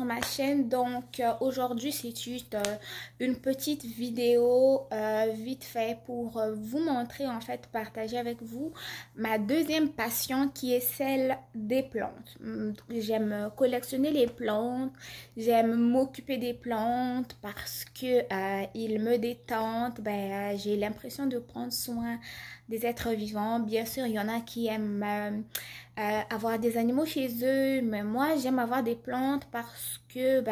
sur ma chaîne. Donc aujourd'hui c'est juste une petite vidéo vite fait pour vous montrer, en fait, partager avec vous ma deuxième passion qui est celle des plantes. J'aime collectionner les plantes, j'aime m'occuper des plantes parce que ils me détendent. J'ai l'impression de prendre soin des êtres vivants. Bien sûr, il y en a qui aiment avoir des animaux chez eux, mais moi j'aime avoir des plantes parce que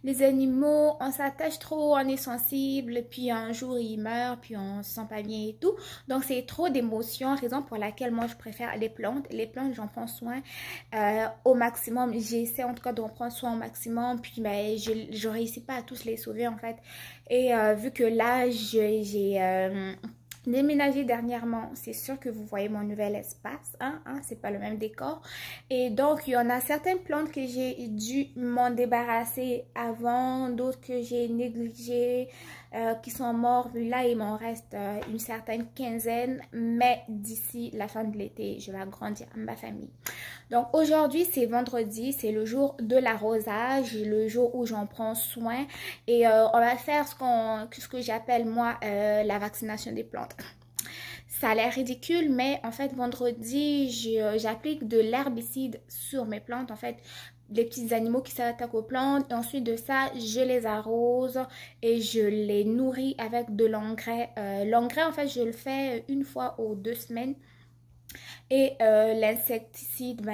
les animaux, on s'attache trop, on est sensible, puis un jour ils meurent, puis on se sent pas bien et tout. Donc c'est trop d'émotions, raison pour laquelle moi je préfère les plantes. Les plantes, j'en prends soin au maximum. J'essaie en tout cas d'en prendre soin au maximum, puis je réussis pas à tous les sauver en fait. Et vu que là j'ai déménagé dernièrement, c'est sûr que vous voyez mon nouvel espace, c'est pas le même décor. Et donc il y en a certaines plantes que j'ai dû m'en débarrasser avant, d'autres que j'ai négligées, qui sont mortes. Là il m'en reste une certaine quinzaine, mais d'ici la fin de l'été je vais agrandir ma famille. Donc aujourd'hui c'est vendredi, c'est le jour de l'arrosage, le jour où j'en prends soin, et on va faire ce que j'appelle moi la vaccination des plantes. Ça a l'air ridicule, mais en fait vendredi j'applique de l'herbicide sur mes plantes, en fait les petits animaux qui s'attaquent aux plantes, et ensuite de ça je les arrose et je les nourris avec de l'engrais. L'engrais en fait je le fais une fois aux 2 semaines. Et l'insecticide,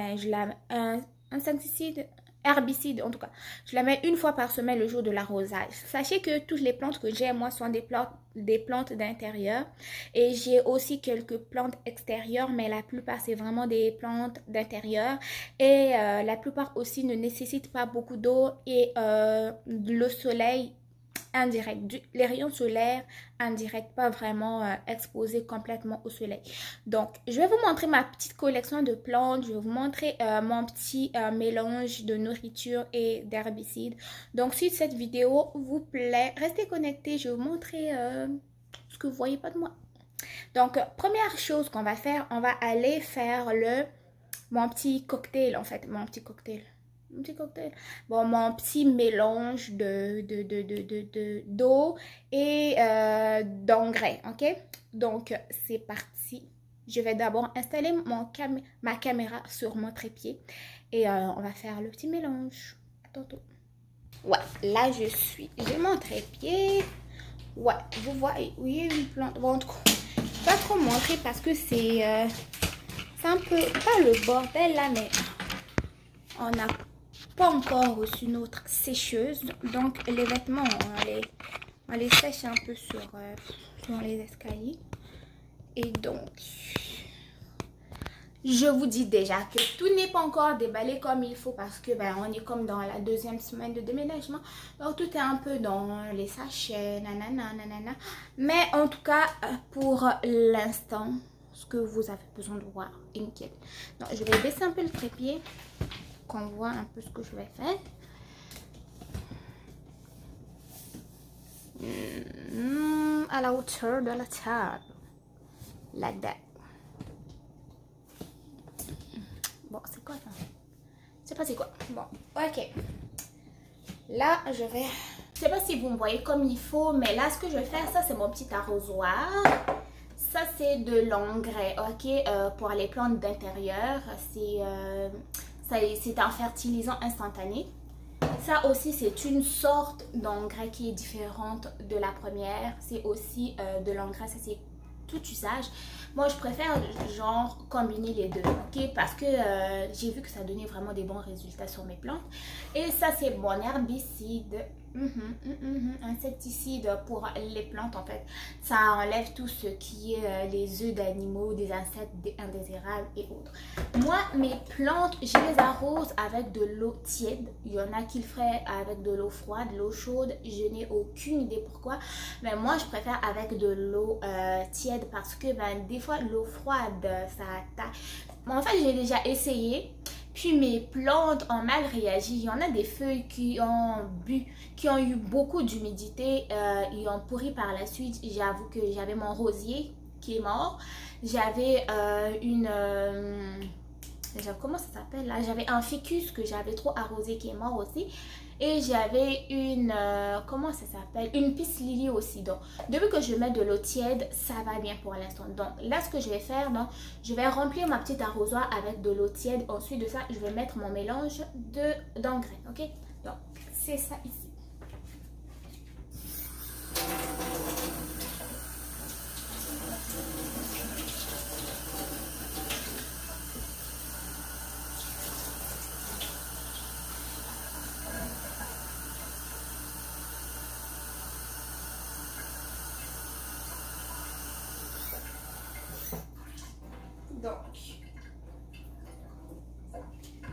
insecticide, herbicide en tout cas, je la mets une fois par semaine le jour de l'arrosage. Sachez que toutes les plantes que j'ai moi sont des plantes d'intérieur, et j'ai aussi quelques plantes extérieures, mais la plupart c'est vraiment des plantes d'intérieur. Et la plupart aussi ne nécessitent pas beaucoup d'eau et le soleil indirect, les rayons solaires indirects, pas vraiment exposés complètement au soleil. Donc je vais vous montrer ma petite collection de plantes, je vais vous montrer mon petit mélange de nourriture et d'herbicides. Donc si cette vidéo vous plaît, restez connectés, je vais vous montrer ce que vous voyez pas de moi. Donc première chose qu'on va faire, on va aller faire mon petit cocktail, en fait, mon petit cocktail. Bon, mon petit mélange d'eau et d'engrais, ok? Donc c'est parti. Je vais d'abord installer ma caméra sur mon trépied et on va faire le petit mélange. À tantôt. Ouais, là j'ai mon trépied. Ouais, vous voyez, oui, une plante. Bon, en tout cas, je ne vais pas trop montrer parce que c'est un peu, pas le bordel là, mais on a pas encore reçu notre sécheuse, donc les vêtements on les sèche un peu sur les escaliers. Et donc je vous dis déjà que tout n'est pas encore déballé comme il faut, parce que on est comme dans la 2e semaine de déménagement, donc tout est un peu dans les sachets, nanana. Mais en tout cas pour l'instant, ce que vous avez besoin de voir, inquiète. Donc je vais baisser un peu le trépied, qu'on voit un peu ce que je vais faire. À la hauteur de la table, like that. Bon, c'est quoi ça? Je sais pas c'est quoi. Bon, ok. Là je sais pas si vous me voyez comme il faut, mais là ce que je vais faire, ça c'est mon petit arrosoir. Ça c'est de l'engrais, ok, pour les plantes d'intérieur. C'est un fertilisant instantané. Ça aussi c'est une sorte d'engrais qui est différente de la première. C'est aussi de l'engrais, ça c'est tout usage. Moi je préfère genre combiner les deux, ok, parce que j'ai vu que ça donnait vraiment des bons résultats sur mes plantes. Et ça c'est mon herbicide, insecticide pour les plantes, en fait. Ça enlève tout ce qui est les œufs d'animaux, des insectes indésirables et autres. Moi mes plantes, je les arrose avec de l'eau tiède. Il y en a qui le feraient avec de l'eau froide, l'eau chaude, je n'ai aucune idée pourquoi, mais moi je préfère avec de l'eau tiède, parce que des fois l'eau froide ça attaque. En fait j'ai déjà essayé, puis mes plantes ont mal réagi. Il y en a des feuilles qui ont eu beaucoup d'humidité, ils ont pourri par la suite. J'avoue que j'avais mon rosier qui est mort, j'avais déjà, comment ça s'appelle là? J'avais un ficus que j'avais trop arrosé qui est mort aussi. Et j'avais une, comment ça s'appelle? Une pissenlit aussi. Donc, depuis que je mets de l'eau tiède, ça va bien pour l'instant. Donc, là, ce que je vais faire, donc, je vais remplir ma petite arrosoir avec de l'eau tiède. Ensuite de ça, je vais mettre mon mélange d'engrais, ok? Donc, c'est ça ici. Donc,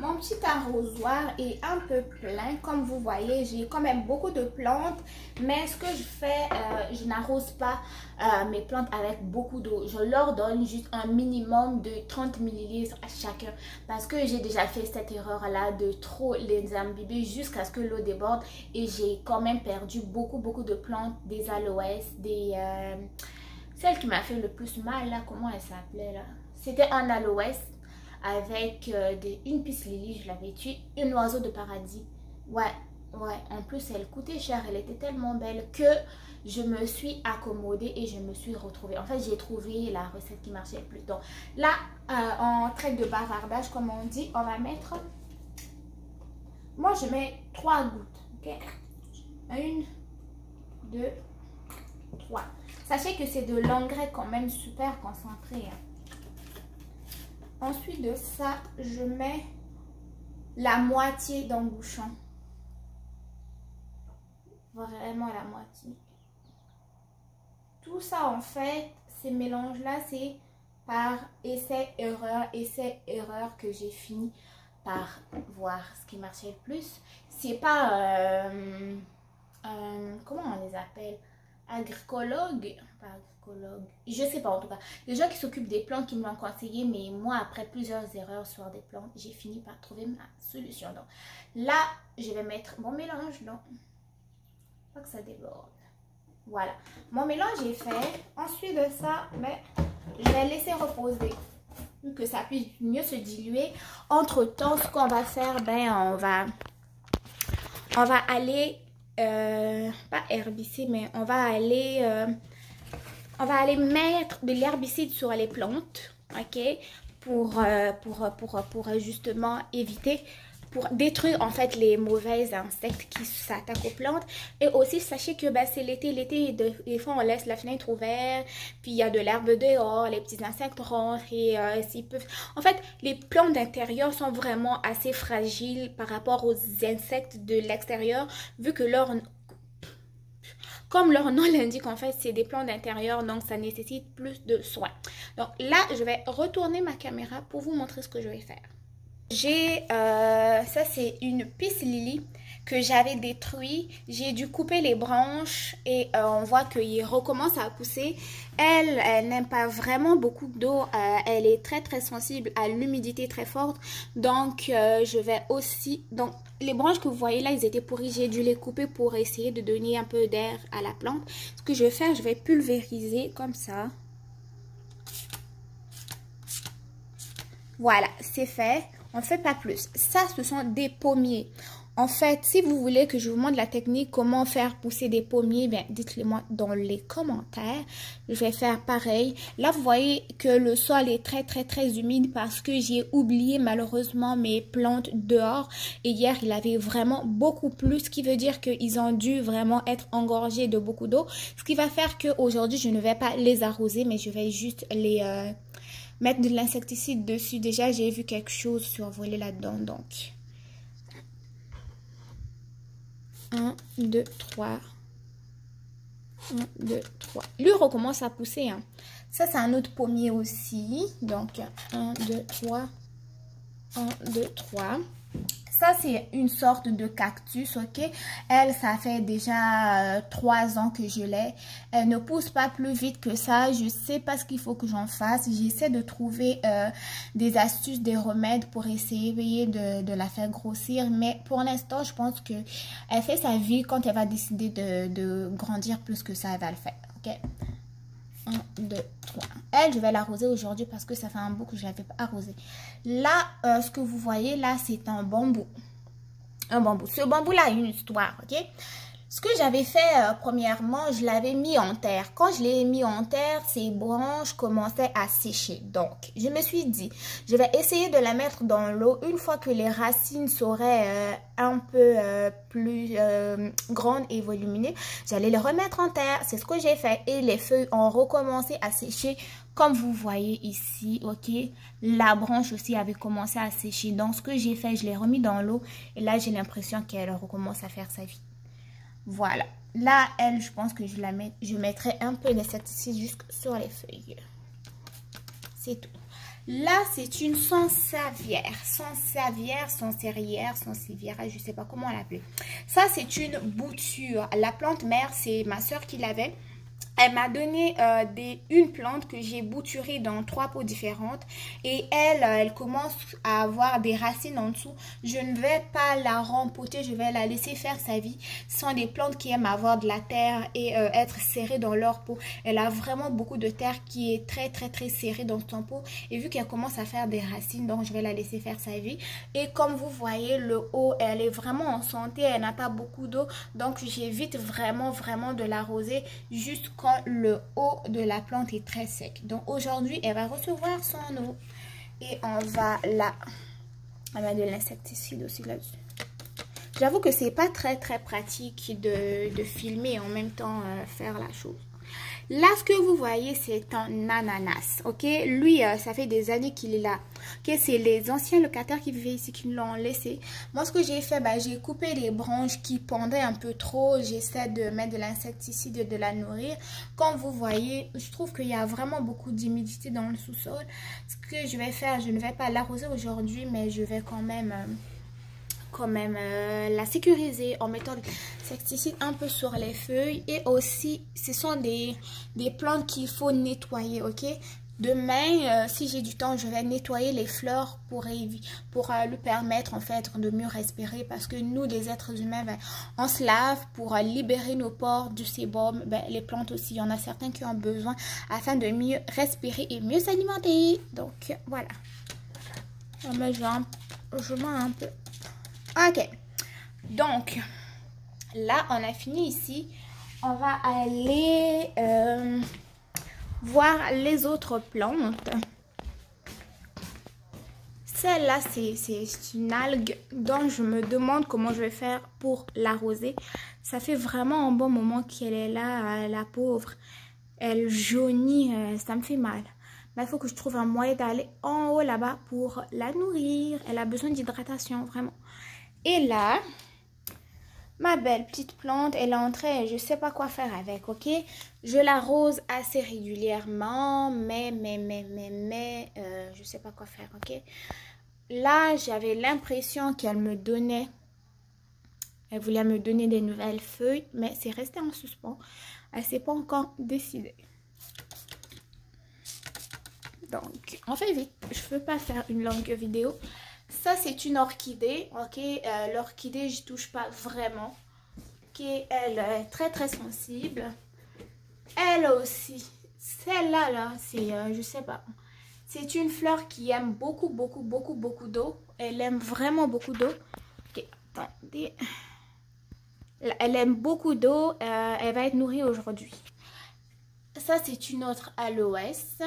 mon petit arrosoir est un peu plein. Comme vous voyez, j'ai quand même beaucoup de plantes. Mais ce que je fais, je n'arrose pas mes plantes avec beaucoup d'eau. Je leur donne juste un minimum de 30 ml à chacun. Parce que j'ai déjà fait cette erreur-là de trop les imbiber jusqu'à ce que l'eau déborde. Et j'ai quand même perdu beaucoup de plantes, des aloès, des... celle qui m'a fait le plus mal, là, comment elle s'appelait là? C'était un aloès avec une pissenlit, je l'avais tué, un oiseau de paradis. Ouais, en plus elle coûtait cher, elle était tellement belle que je me suis accommodée et je me suis retrouvée. En fait, j'ai trouvé la recette qui marchait plus. Donc là, en trait de bavardage, comme on dit, on va mettre... Moi, je mets 3 gouttes, ok? 1, 2, 3. Sachez que c'est de l'engrais quand même super concentré, hein. Ensuite de ça, je mets la moitié dans le bouchon. Vraiment la moitié. Tout ça, en fait, ces mélanges-là, c'est par essai-erreur que j'ai fini par voir ce qui marchait le plus. C'est pas... comment on les appelle? Agricologue, pas agricologue, je sais pas en tout cas, les gens qui s'occupent des plantes qui me l'ont conseillé, mais moi après plusieurs erreurs sur des plantes, j'ai fini par trouver ma solution. Donc là, je vais mettre mon mélange, donc pas que ça déborde. Voilà, mon mélange est fait. Ensuite de ça, je vais laisser reposer pour que ça puisse mieux se diluer. Entre temps, ce qu'on va faire, on va aller pas herbicide, mais on va aller mettre de l'herbicide sur les plantes, ok, pour justement éviter, pour détruire en fait les mauvais insectes qui s'attaquent aux plantes. Et aussi sachez que c'est l'été, des fois on laisse la fenêtre ouverte, puis il y a de l'herbe dehors, les petits insectes rentrent et s'ils peuvent... En fait, les plantes d'intérieur sont vraiment assez fragiles par rapport aux insectes de l'extérieur, vu que comme leur nom l'indique, en fait, c'est des plantes d'intérieur, donc ça nécessite plus de soins. Donc là, je vais retourner ma caméra pour vous montrer ce que je vais faire. J'ai, ça c'est une pissenlit que j'avais détruit. J'ai dû couper les branches et on voit qu'il recommence à pousser. Elle n'aime pas vraiment beaucoup d'eau. Elle est très sensible à l'humidité très forte. Donc je vais aussi... Donc les branches que vous voyez là, ils étaient pourris. J'ai dû les couper pour essayer de donner un peu d'air à la plante. Ce que je vais faire, je vais pulvériser comme ça. Voilà, c'est fait. On ne fait pas plus. Ça, ce sont des pommiers. En fait, si vous voulez que je vous montre la technique, comment faire pousser des pommiers, dites-le moi dans les commentaires. Je vais faire pareil. Là, vous voyez que le sol est très humide parce que j'ai oublié malheureusement mes plantes dehors. Et hier, il avait vraiment beaucoup plu, ce qui veut dire qu'ils ont dû vraiment être engorgés de beaucoup d'eau. Ce qui va faire qu'aujourd'hui, je ne vais pas les arroser, mais je vais juste les... mettre de l'insecticide dessus. Déjà, j'ai vu quelque chose survoler là-dedans. Donc, 1, 2, 3. 1, 2, 3. Lui recommence à pousser. Hein. Ça, c'est un autre pommier aussi. Donc, 1, 2, 3. 1, 2, 3. Ça, c'est une sorte de cactus, ok? Elle, ça fait déjà 3 ans que je l'ai. Elle ne pousse pas plus vite que ça. Je sais pas ce qu'il faut que j'en fasse. J'essaie de trouver des astuces, des remèdes pour essayer de la faire grossir. Mais pour l'instant, je pense que elle fait sa vie. Quand elle va décider de grandir plus que ça, elle va le faire, ok? 1, 2, 3. Elle, je vais l'arroser aujourd'hui parce que ça fait un bout que je ne l'avais pas arrosée. Là, ce que vous voyez là, c'est un bambou. Un bambou. Ce bambou-là a une histoire, ok? Ce que j'avais fait premièrement, je l'avais mis en terre. Quand je l'ai mis en terre, ses branches commençaient à sécher. Donc, je me suis dit, je vais essayer de la mettre dans l'eau. Une fois que les racines seraient un peu plus grandes et volumineuses, j'allais les remettre en terre. C'est ce que j'ai fait. Et les feuilles ont recommencé à sécher. Comme vous voyez ici, ok, la branche aussi avait commencé à sécher. Donc, ce que j'ai fait, je l'ai remis dans l'eau. Et là, j'ai l'impression qu'elle recommence à faire sa vie. Voilà. Là, elle, je pense que je mettrai un peu d'insecticide juste sur les feuilles. C'est tout. Là, c'est une sansevieria, je ne sais pas comment l'appeler. Ça, c'est une bouture. La plante mère, c'est ma soeur qui l'avait. Elle m'a donné une plante que j'ai bouturée dans 3 pots différentes. Et elle commence à avoir des racines en dessous. Je ne vais pas la rempoter, je vais la laisser faire sa vie. Ce sont des plantes qui aiment avoir de la terre et être serrées dans leur pot. Elle a vraiment beaucoup de terre qui est très serrée dans son pot. Et vu qu'elle commence à faire des racines, donc je vais la laisser faire sa vie. Et comme vous voyez, le haut, elle est vraiment en santé. Elle n'a pas beaucoup d'eau. Donc j'évite vraiment de l'arroser juste quand le haut de la plante est très sec. Donc aujourd'hui, elle va recevoir son eau et on va mettre de l'insecticide aussi là-dessus. J'avoue que c'est pas très pratique de filmer et en même temps faire la chose. Là, ce que vous voyez, c'est un ananas, ok? Lui, ça fait des années qu'il est là. Ok, c'est les anciens locataires qui vivaient ici qui l'ont laissé. Moi, ce que j'ai fait, j'ai coupé les branches qui pendaient un peu trop. J'essaie de mettre de l'insecticide et de la nourrir. Comme vous voyez, je trouve qu'il y a vraiment beaucoup d'humidité dans le sous-sol. Ce que je vais faire, je ne vais pas l'arroser aujourd'hui, mais je vais quand même la sécuriser en mettant de l'insecticide un peu sur les feuilles. Et aussi, ce sont des plantes qu'il faut nettoyer, ok? Demain, si j'ai du temps, je vais nettoyer les fleurs pour lui permettre en fait de mieux respirer, parce que nous, les êtres humains, on se lave pour libérer nos pores du sébum. Les plantes aussi, il y en a certains qui ont besoin afin de mieux respirer et mieux s'alimenter. Donc voilà. Je mets un peu. Ok, donc là on a fini ici. On va aller voir les autres plantes. Celle-là, c'est une algue dont je me demande comment je vais faire pour l'arroser. Ça fait vraiment un bon moment qu'elle est là, la pauvre. Elle jaunit, ça me fait mal. Mais il faut que je trouve un moyen d'aller en haut là-bas pour la nourrir. Elle a besoin d'hydratation, vraiment. Et là, ma belle petite plante, elle est en train, je ne sais pas quoi faire avec, ok? Je l'arrose assez régulièrement, mais je ne sais pas quoi faire, ok? Là, j'avais l'impression qu'elle voulait me donner des nouvelles feuilles, mais c'est resté en suspens. Elle ne s'est pas encore décidée. Donc, on fait vite. Je ne veux pas faire une longue vidéo. Ça, c'est une orchidée, ok? L'orchidée, je touche pas vraiment. Ok, elle est très sensible. Elle aussi. Celle-là, là, c'est, je sais pas. C'est une fleur qui aime beaucoup d'eau. Elle aime vraiment beaucoup d'eau. Ok, attendez. Elle aime beaucoup d'eau. Elle va être nourrie aujourd'hui. Ça, c'est une autre aloès.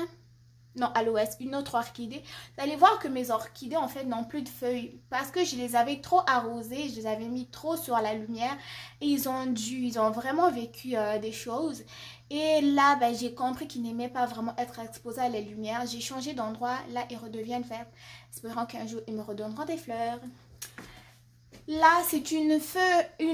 Non, aloès, une autre orchidée. Vous allez voir que mes orchidées, en fait, n'ont plus de feuilles. Parce que je les avais trop arrosées. Je les avais mis trop sur la lumière. Et ils ont vraiment vécu des choses. Et là, j'ai compris qu'ils n'aimaient pas vraiment être exposés à la lumière. J'ai changé d'endroit. Là, ils redeviennent verts. Espérant qu'un jour, ils me redonneront des fleurs. Là, c'est une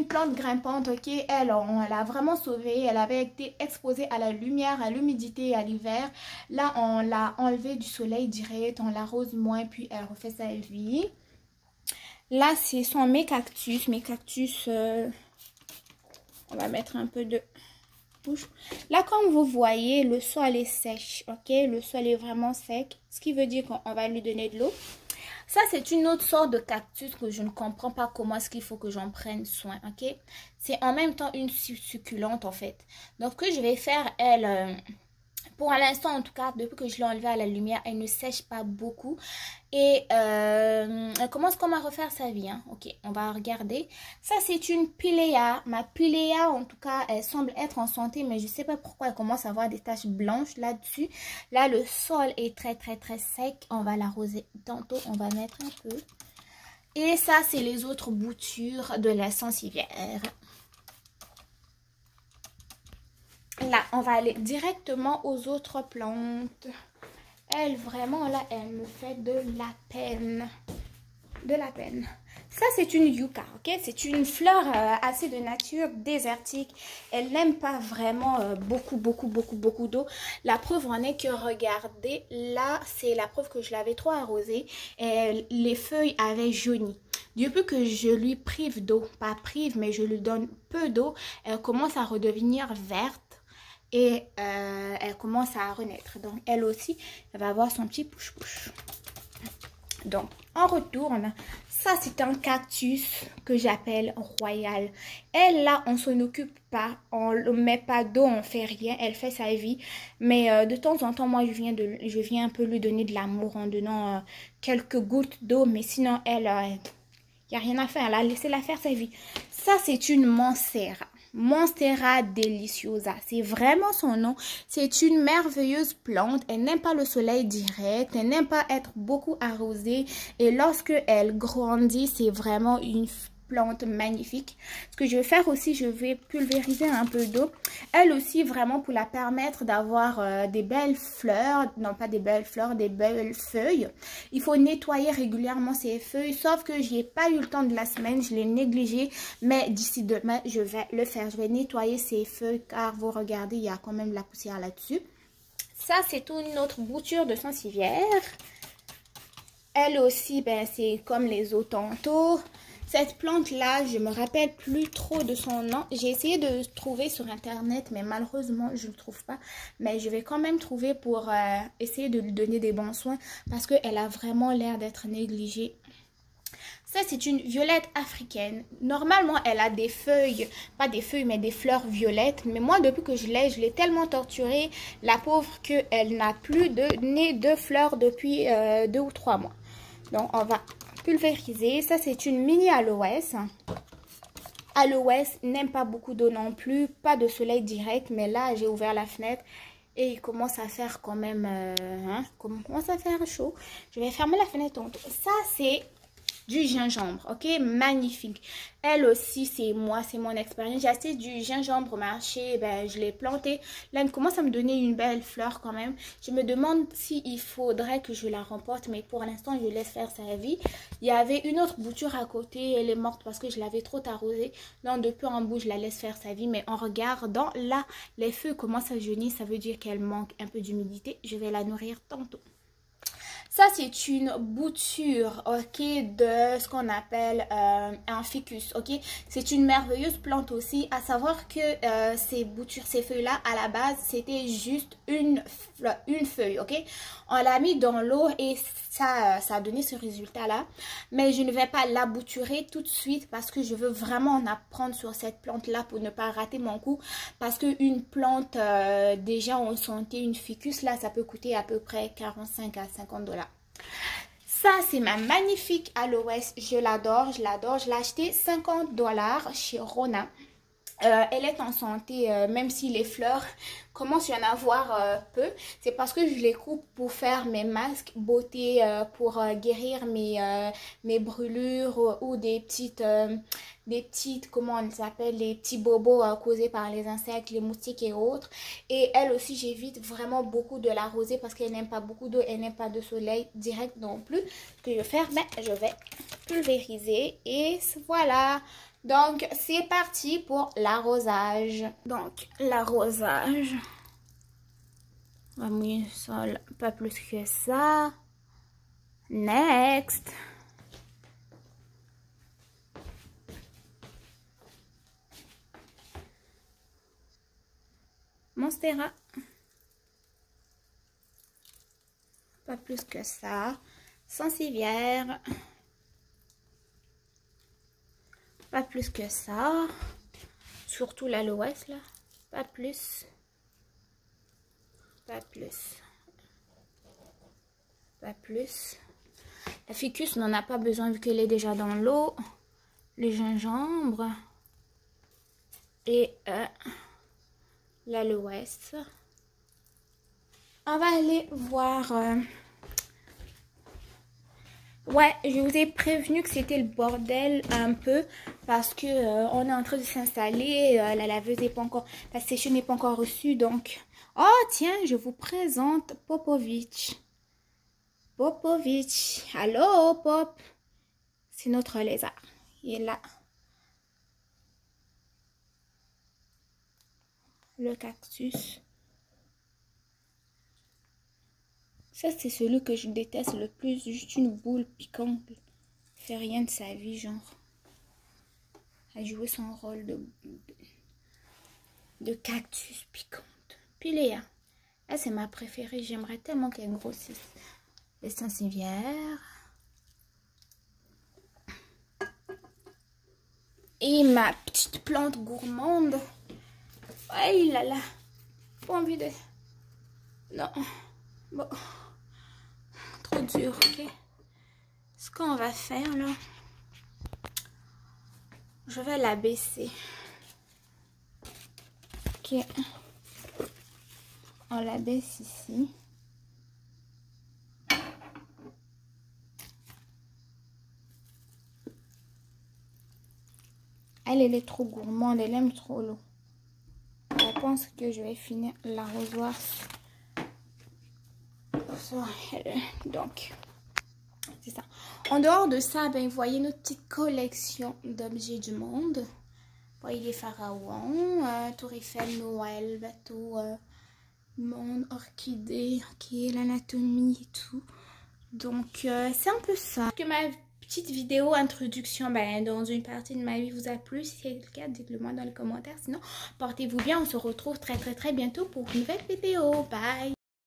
plante grimpante, ok? On l'a vraiment sauvée. Elle avait été exposée à la lumière, à l'humidité, à l'hiver. Là, on l'a enlevée du soleil direct. On l'arrose moins, puis elle refait sa vie. Là, ce sont mes cactus. Mes cactus, on va mettre un peu de bouche. Là, comme vous voyez, le sol est sèche, ok? Le sol est vraiment sec, ce qui veut dire qu'on va lui donner de l'eau. Ça, c'est une autre sorte de cactus que je ne comprends pas comment est-ce qu'il faut que j'en prenne soin, ok? C'est en même temps une succulente, en fait. Donc, ce que je vais faire, Pour l'instant, en tout cas, depuis que je l'ai enlevée à la lumière, elle ne sèche pas beaucoup. Et elle commence comme à refaire sa vie. Hein. Ok, on va regarder. Ça, c'est une Pilea. Ma Pilea, en tout cas, elle semble être en santé, mais je ne sais pas pourquoi elle commence à avoir des taches blanches là-dessus. Là, le sol est très sec. On va l'arroser tantôt. On va mettre un peu. Et ça, c'est les autres boutures de la sensivière. Là, on va aller directement aux autres plantes. Elle, vraiment, là, elle me fait de la peine. De la peine. Ça, c'est une yucca, ok? C'est une fleur assez de nature désertique. Elle n'aime pas vraiment beaucoup d'eau. La preuve en est que, regardez, là, c'est la preuve que je l'avais trop arrosée. Et les feuilles avaient jauni. Depuis que je lui prive d'eau, pas prive, mais je lui donne peu d'eau, elle commence à redevenir verte. Et elle commence à renaître. Donc, elle aussi, elle va avoir son petit push-push. Donc, on retourne. Ça, c'est un cactus que j'appelle royal. Elle, là, on s'en occupe pas. On ne met pas d'eau, on fait rien. Elle fait sa vie. Mais de temps en temps, moi, je viens un peu lui donner de l'amour en donnant quelques gouttes d'eau. Mais sinon, elle, il n'y a rien à faire. Elle a laissé la faire sa vie. Ça, c'est une Monstera. Monstera deliciosa, c'est vraiment son nom. C'est une merveilleuse plante. Elle n'aime pas le soleil direct. Elle n'aime pas être beaucoup arrosée. Et lorsque elle grandit, c'est vraiment une plante magnifique. Ce que je vais faire aussi, je vais pulvériser un peu d'eau. Elle aussi, vraiment pour la permettre d'avoir des belles fleurs. Non, pas des belles fleurs, des belles feuilles. Il faut nettoyer régulièrement ces feuilles. Sauf que je n'ai pas eu le temps de la semaine. Je l'ai négligé. Mais d'ici demain, je vais le faire. Je vais nettoyer ces feuilles car vous regardez, il y a quand même la poussière là-dessus. Ça, c'est une autre bouture de sensivière. Elle aussi, ben, c'est comme les autres tantôt. Cette plante-là, je me rappelle plus trop de son nom. J'ai essayé de trouver sur internet, mais malheureusement, je ne le trouve pas. Mais je vais quand même trouver pour essayer de lui donner des bons soins parce qu'elle a vraiment l'air d'être négligée. Ça, c'est une violette africaine. Normalement, elle a des feuilles, pas des feuilles, mais des fleurs violettes. Mais moi, depuis que je l'ai tellement torturée, la pauvre, qu'elle n'a plus de fleurs depuis 2 ou 3 mois. Donc, on va pulvériser. Ça, c'est une mini aloès. Aloès n'aime pas beaucoup d'eau non plus, pas de soleil direct. Mais là, j'ai ouvert la fenêtre et il commence à faire quand même, commence à faire chaud. Je vais fermer la fenêtre tantôt. Ça, c'est du gingembre, ok, magnifique. Elle aussi, c'est moi, c'est mon expérience. J'ai acheté du gingembre au marché, ben, je l'ai planté. Là, elle commence à me donner une belle fleur quand même. Je me demande s'il faudrait que je la remporte, mais pour l'instant, je laisse faire sa vie. Il y avait une autre bouture à côté, elle est morte parce que je l'avais trop arrosée. Donc, de peu en bout, je la laisse faire sa vie, mais en regardant, là, les feuilles commencent à jaunir, ça veut dire qu'elle manque un peu d'humidité. Je vais la nourrir tantôt. Ça, c'est une bouture, ok, de ce qu'on appelle un ficus, ok. C'est une merveilleuse plante aussi, à savoir que ces boutures, ces feuilles-là, à la base, c'était juste une feuille, ok. On l'a mis dans l'eau et ça a donné ce résultat-là. Mais je ne vais pas la bouturer tout de suite parce que je veux vraiment en apprendre sur cette plante-là pour ne pas rater mon coup. Parce qu'une plante déjà en santé, une ficus, là, ça peut coûter à peu près 45 à 50 $. Ça, c'est ma magnifique aloès. Je l'adore, je l'adore. Je l'ai acheté 50 $ chez Rona. Elle est en santé, même si les fleurs commencent à y en avoir peu. C'est parce que je les coupe pour faire mes masques beauté, pour guérir mes brûlures ou des petites, comment on les appelle, les petits bobos causés par les insectes, les moustiques et autres. Et elle aussi, j'évite vraiment beaucoup de l'arroser parce qu'elle n'aime pas beaucoup d'eau, elle n'aime pas de soleil direct non plus. Ce que je vais faire, ben, je vais pulvériser et voilà. Donc, c'est parti pour l'arrosage. Donc, l'arrosage. On va mouiller le sol pas plus que ça. Next. Monstera. Pas plus que ça. Sensivière. Pas plus que ça. Surtout l'aloès là. Pas plus. Pas plus. Pas plus. La ficus n'en a pas besoin vu qu'elle est déjà dans l'eau. Le gingembre. Et l'aloès. On va aller voir... Ouais, je vous ai prévenu que c'était le bordel un peu parce que on est en train de s'installer. La laveuse n'est pas encore... La sécheuse n'est pas encore reçue, donc... Oh, tiens, je vous présente Popovic. Popovic. Allô, Pop. C'est notre lézard. Il est là. Le cactus. Ça, c'est celui que je déteste le plus. Juste une boule piquante. Il fait rien de sa vie, genre. A joué son rôle de cactus piquante. Puis Léa. Elle, c'est ma préférée. J'aimerais tellement qu'elle grossisse. Les saint-civière. Et ma petite plante gourmande. Ouais, là là. Pas envie de... Non. Bon. Trop dur, ok. Ce qu'on va faire, là. Je vais la baisser. Ok. On la baisse ici. Elle est trop gourmande, elle aime trop l'eau. Je pense que je vais finir l'arrosoir sur elle. Donc, c'est ça. En dehors de ça, ben, vous voyez notre petite collection d'objets du monde. Vous voyez les pharaons, Tour Eiffel, Noël, bateau, monde, orchidée, ok, l'anatomie et tout. Donc, c'est un peu ça. Que ma petite vidéo introduction dans une partie de ma vie vous a plu. Si c'est le cas, dites-le moi dans les commentaires. Sinon, portez-vous bien. On se retrouve très bientôt pour une nouvelle vidéo. Bye!